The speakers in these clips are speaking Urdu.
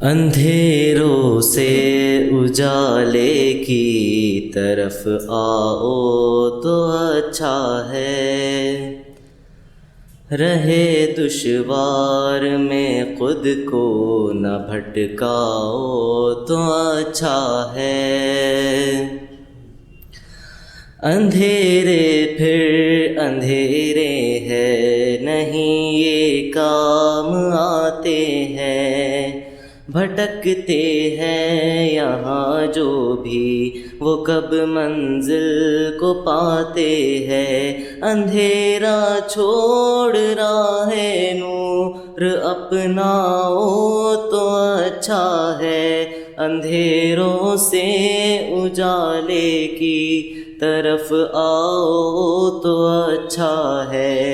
اندھیروں سے اجالے کی طرف آؤ تو اچھا ہے، رہے دشوار میں خود کو نہ بھٹکاؤ تو اچھا ہے۔ اندھیرے پھر اندھیرے ہے، نہیں یہ کام آتے ہیں، بھٹکتے ہیں یہاں جو بھی وہ کب منزل کو پاتے ہیں۔ اندھیرا چھوڑ راہ نور اپناؤ تو اچھا ہے، اندھیروں سے اجالے کی طرف آؤ تو اچھا ہے،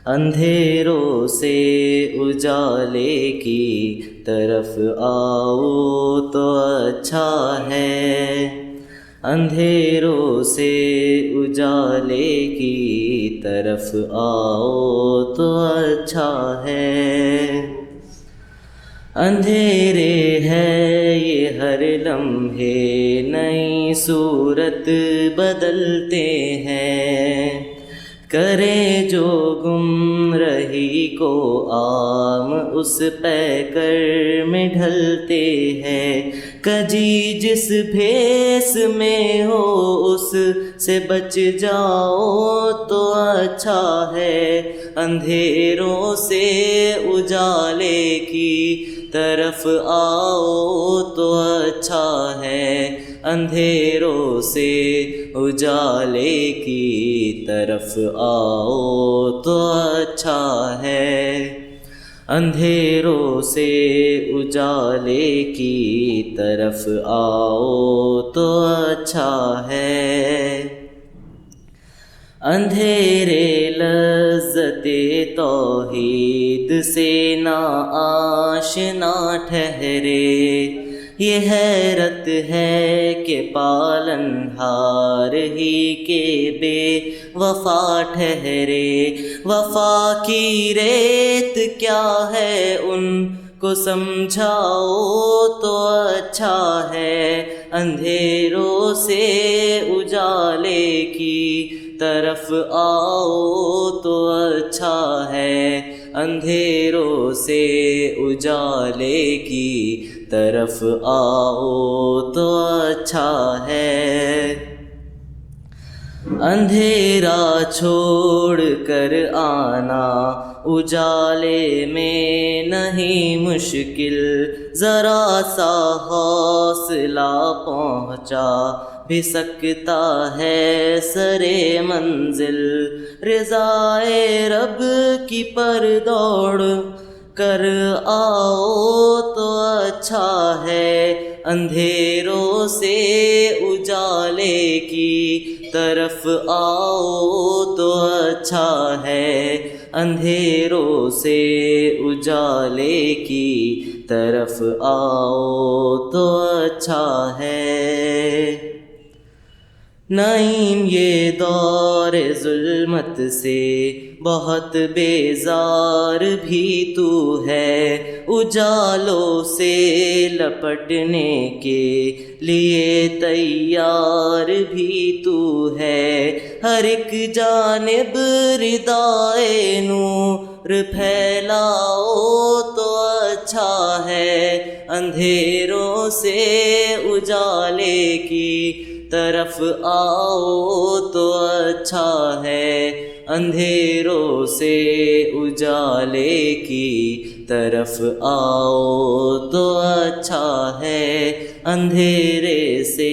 اندھیروں سے اجالے کی طرف آؤ تو اچھا ہے، اندھیروں سے اجالے کی طرف آؤ تو اچھا ہے۔ اندھیرے ہے یہ ہر لمحے نئی صورت بدلتے ہیں، کرے جو گم رہی کو عام اس پیکر میں ڈھلتے ہیں۔ کجی جس بھیس میں ہو اس سے بچ جاؤ تو اچھا ہے، اندھیروں سے اجالے کی طرف آؤ تو اچھا ہے، اندھیروں سے اجالے کی طرف آؤ تو اچھا ہے، اندھیروں سے اجالے کی طرف آؤ تو اچھا ہے۔ اندھیرے لذت توحید سے نا آشنا ٹھہرے، یہ حیرت ہے کہ پالنہار ہی کے بے وفا ٹھہرے۔ وفا کی ریت کیا ہے ان کو سمجھاؤ تو اچھا ہے، اندھیروں سے اجالے کی طرف آؤ تو اچھا ہے، اندھیروں سے اجالے کی طرف آؤ تو اچھا ہے۔ اندھیرا چھوڑ کر آنا اجالے میں نہیں مشکل، ذرا سا حوصلہ پہنچا بھی سکتا ہے سرے منزل، رضائے رب کی پر دوڑ کر آؤ تو اچھا ہے، اندھیروں سے اجالے کی طرف آؤ تو اچھا ہے، اندھیروں سے اجالے کی طرف آؤ تو اچھا ہے۔ نعیم یہ دور ظلمت سے بہت بیزار بھی تو ہے، اجالوں سے لپٹنے کے لیے تیار بھی تو ہے، ہر ایک جانب ردائے نور پھیلاؤ تو اچھا ہے، اندھیروں سے اجالے کی طرف آؤ تو اچھا ہے، اندھیروں سے اجالے کی طرف آؤ تو اچھا ہے، اندھیرے سے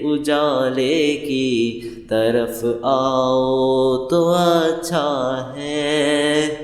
اجالے کی طرف آؤ تو اچھا ہے۔